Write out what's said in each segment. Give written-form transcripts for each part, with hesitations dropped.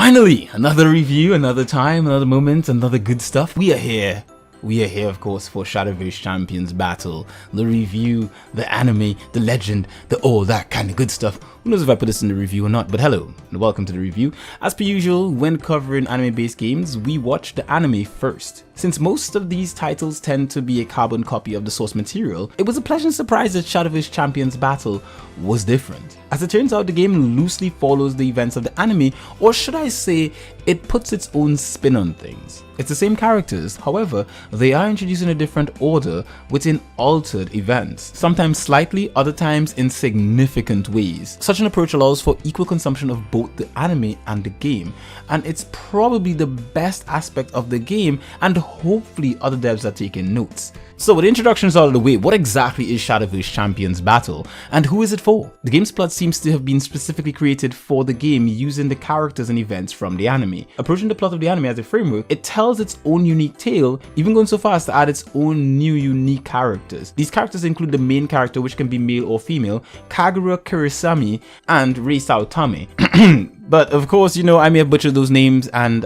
Finally, another review, another time, another moment, another good stuff. We are here. We are here, of course, for Shadowverse Champions Battle, the review, the anime, the legend, the all that kind of good stuff. Who knows if I put this in the review or not, but hello, and welcome to the review. As per usual, when covering anime-based games, we watch the anime first. Since most of these titles tend to be a carbon copy of the source material, it was a pleasant surprise that Shadowverse Champions Battle was different. As it turns out, the game loosely follows the events of the anime, or should I say, it puts its own spin on things. It's the same characters, however, they are introduced in a different order within altered events, sometimes slightly, other times in significant ways. Such an approach allows for equal consumption of both the anime and the game, and it's probably the best aspect of the game, and hopefully other devs are taking notes. So with the introductions out of the way, what exactly is Shadowverse Champions Battle, and who is it for? The game's plot seems to have been specifically created for the game using the characters and events from the anime. Approaching the plot of the anime as a framework, it tells its own unique tale, even going so far as to add its own new unique characters. These characters include the main character, which can be male or female, Kagura Kurisami, and Rei Saotame. But of course, you know, I may have butchered those names, and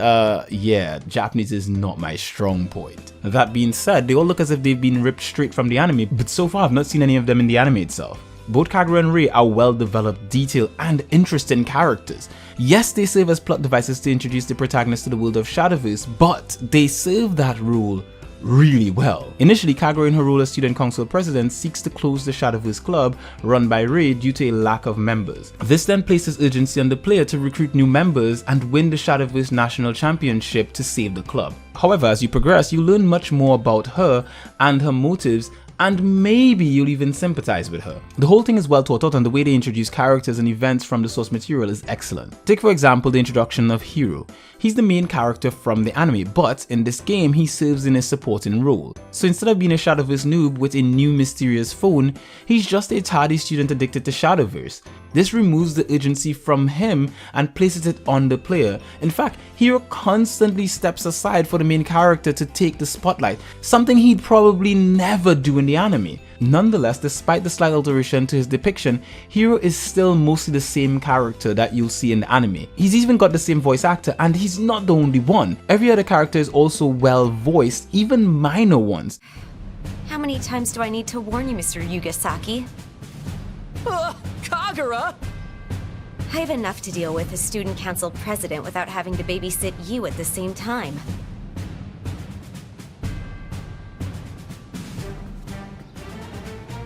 yeah, Japanese is not my strong point. That being said, they all look as if they've been ripped straight from the anime, but so far I've not seen any of them in the anime itself. Both Kagura and Rei are well developed, detailed, and interesting characters. Yes, they serve as plot devices to introduce the protagonist to the world of Shadowverse, but they serve that role really well. Initially, Kagura, in her role as student council president, seeks to close the Shadowverse club run by Rei due to a lack of members. This then places urgency on the player to recruit new members and win the Shadowverse National Championship to save the club. However, as you progress, you learn much more about her and her motives, and maybe you'll even sympathize with her. The whole thing is well thought out, and the way they introduce characters and events from the source material is excellent. Take for example the introduction of Hiro. He's the main character from the anime, but in this game he serves in a supporting role. So instead of being a Shadowverse noob with a new mysterious phone, he's just a tardy student addicted to Shadowverse. This removes the urgency from him and places it on the player. In fact, Hiro constantly steps aside for the main character to take the spotlight, something he'd probably never do in the anime. Nonetheless, despite the slight alteration to his depiction, Hiro is still mostly the same character that you'll see in the anime. He's even got the same voice actor, and he's not the only one. Every other character is also well voiced, even minor ones. How many times do I need to warn you, Mr. Yugasaki? Kagura! I have enough to deal with as student council president without having to babysit you at the same time.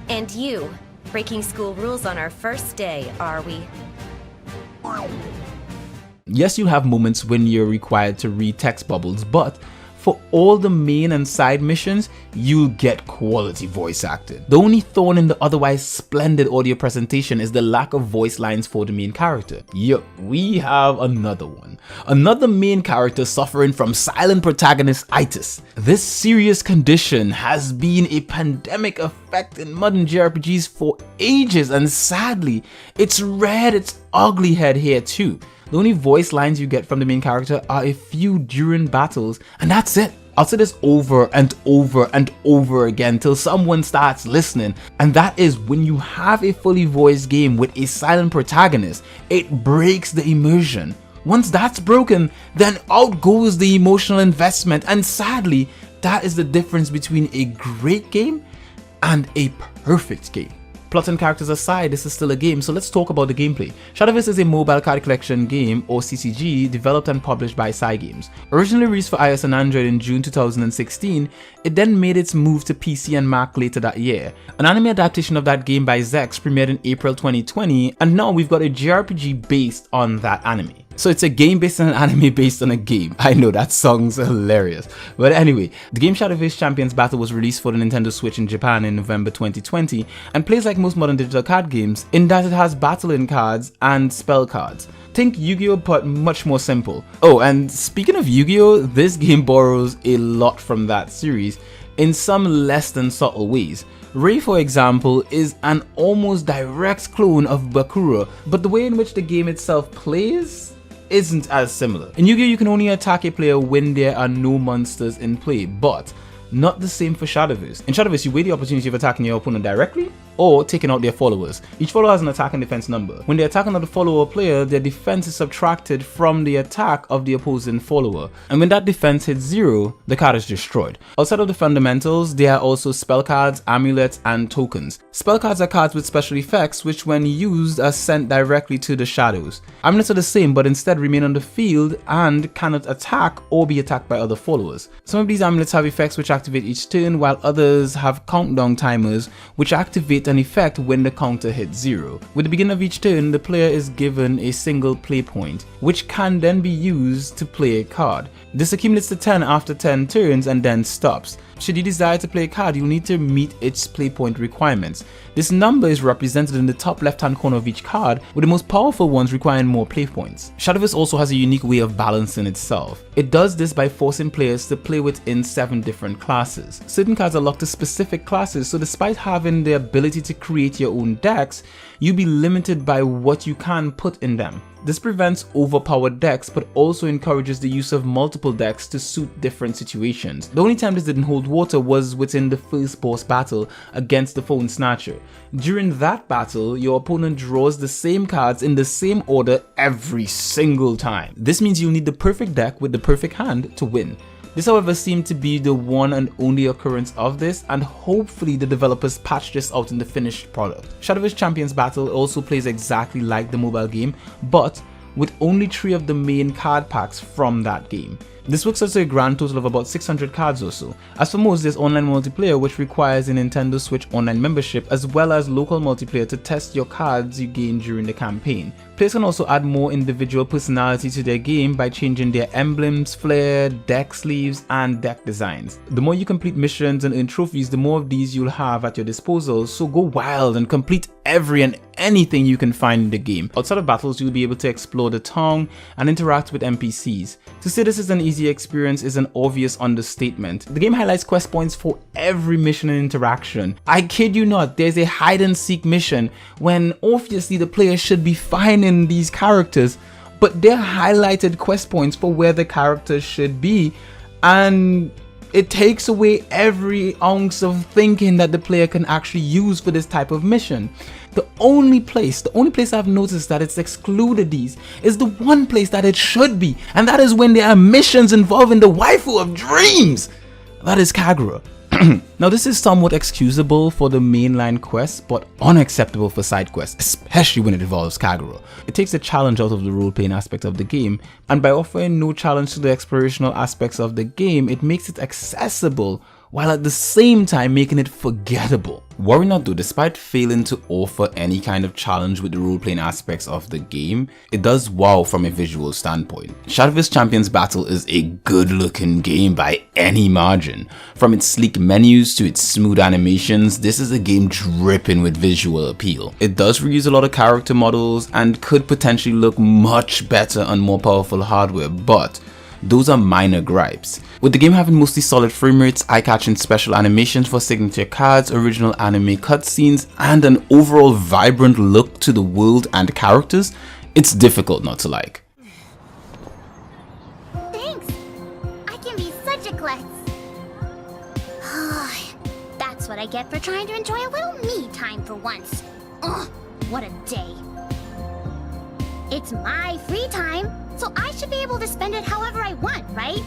And you, breaking school rules on our first day, are we? Yes, you'll have moments when you're required to read text bubbles, but for all the main and side missions, you'll get quality voice acting. The only thorn in the otherwise splendid audio presentation is the lack of voice lines for the main character. Yup, we have another one. Another main character suffering from silent protagonist-itis. This serious condition has been a pandemic effect in modern JRPGs for ages, and sadly, it's reared its ugly head here too. The only voice lines you get from the main character are a few during battles, and that's it. I'll say this over and over and over again till someone starts listening, and that is when you have a fully voiced game with a silent protagonist, it breaks the immersion. Once that's broken, then out goes the emotional investment, and sadly, that is the difference between a great game and a perfect game. Plot and characters aside, this is still a game, so let's talk about the gameplay. Shadowverse is a mobile card collection game, or CCG, developed and published by Cygames. Originally released for iOS and Android in June 2016, it then made its move to PC and Mac later that year. An anime adaptation of that game by Zex premiered in April 2020, and now we've got a JRPG based on that anime. So it's a game based on an anime based on a game. I know, that sounds hilarious. But anyway, the game Shadowverse Champions Battle was released for the Nintendo Switch in Japan in November 2020 and plays like most modern digital card games in that it has battle-in cards and spell cards. Think Yu-Gi-Oh, but much more simple. Oh, and speaking of Yu-Gi-Oh, this game borrows a lot from that series in some less than subtle ways. Rei, for example, is an almost direct clone of Bakura, but the way in which the game itself plays isn't as similar. In Yu-Gi-Oh, you can only attack a player when there are no monsters in play, but not the same for Shadowverse. In Shadowverse, you weigh the opportunity of attacking your opponent directly or taking out their followers. Each follower has an attack and defense number. When they attack another follower or player, their defense is subtracted from the attack of the opposing follower. And when that defense hits 0, the card is destroyed. Outside of the fundamentals, there are also spell cards, amulets, and tokens. Spell cards are cards with special effects which when used are sent directly to the shadows. Amulets are the same but instead remain on the field and cannot attack or be attacked by other followers. Some of these amulets have effects which activate each turn, while others have countdown timers which activate an effect when the counter hits 0. With the beginning of each turn, the player is given a single play point, which can then be used to play a card. This accumulates to 10 after 10 turns and then stops. Should you desire to play a card, you'll need to meet its play point requirements. This number is represented in the top left hand corner of each card, with the most powerful ones requiring more play points. Shadowverse also has a unique way of balancing itself. It does this by forcing players to play within 7 different classes. Certain cards are locked to specific classes, so despite having the ability to create your own decks, you'll be limited by what you can put in them. This prevents overpowered decks but also encourages the use of multiple decks to suit different situations. The only time this didn't hold water was within the first boss battle against the Phone Snatcher. During that battle, your opponent draws the same cards in the same order every single time. This means you'll need the perfect deck with the perfect hand to win. This however seemed to be the one and only occurrence of this, and hopefully the developers patch this out in the finished product. Shadowverse Champions Battle also plays exactly like the mobile game, but with only 3 of the main card packs from that game. This works out to a grand total of about 600 cards or so. As for most, there's online multiplayer which requires a Nintendo Switch online membership as well as local multiplayer to test your cards you gain during the campaign. Players can also add more individual personality to their game by changing their emblems, flair, deck sleeves, and deck designs. The more you complete missions and earn trophies, the more of these you'll have at your disposal, so go wild and complete every and anything you can find in the game. Outside of battles, you'll be able to explore the town and interact with NPCs. To say this is an easy experience is an obvious understatement. The game highlights quest points for every mission and interaction. I kid you not, there's a hide and seek mission when obviously the player should be finding these characters, but they're highlighted quest points for where the characters should be, and it takes away every ounce of thinking that the player can actually use for this type of mission. The only place I've noticed that it's excluded these is the one place that it should be, and that is when there are missions involving the waifu of dreams. That is Kagura. Now this is somewhat excusable for the mainline quests, but unacceptable for side quests, especially when it involves Kagura. It takes the challenge out of the role-playing aspect of the game, and by offering no challenge to the explorational aspects of the game, it makes it accessible while at the same time making it forgettable. Worry not though, despite failing to offer any kind of challenge with the role-playing aspects of the game, it does wow from a visual standpoint. Shadowverse Champions Battle is a good-looking game by any margin. From its sleek menus to its smooth animations, this is a game dripping with visual appeal. It does reuse a lot of character models and could potentially look much better on more powerful hardware, but those are minor gripes. With the game having mostly solid frame rates, eye-catching special animations for signature cards, original anime cutscenes, and an overall vibrant look to the world and characters, it's difficult not to like. Thanks! I can be such a klutz. That's what I get for trying to enjoy a little me time for once. Ugh, what a day. It's my free time, so I should be able to spend it however I want, right?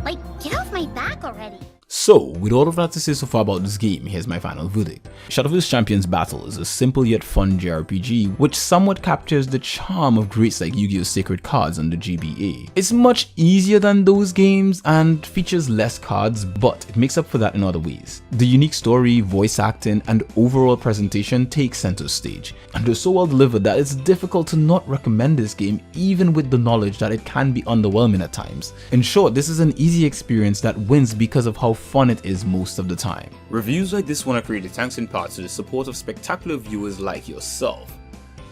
Like, get off my back already. So, with all of that to say so far about this game, here's my final verdict. Shadowverse Champions Battle is a simple yet fun JRPG which somewhat captures the charm of greats like Yu-Gi-Oh! Sacred Cards on the GBA. It's much easier than those games and features less cards, but it makes up for that in other ways. The unique story, voice acting, and overall presentation take center stage, and they're so well delivered that it's difficult to not recommend this game even with the knowledge that it can be underwhelming at times. In short, this is an easy experience that wins because of how fun it is most of the time. Reviews like this one are created thanks in part to the support of spectacular viewers like yourself.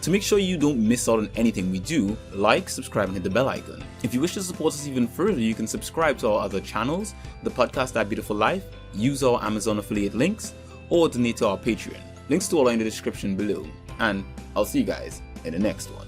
To make sure you don't miss out on anything we do, like, subscribe, and hit the bell icon. If you wish to support us even further, you can subscribe to our other channels, the podcast That Beautiful Life, use our Amazon affiliate links, or donate to our Patreon. Links to all are in the description below, and I'll see you guys in the next one.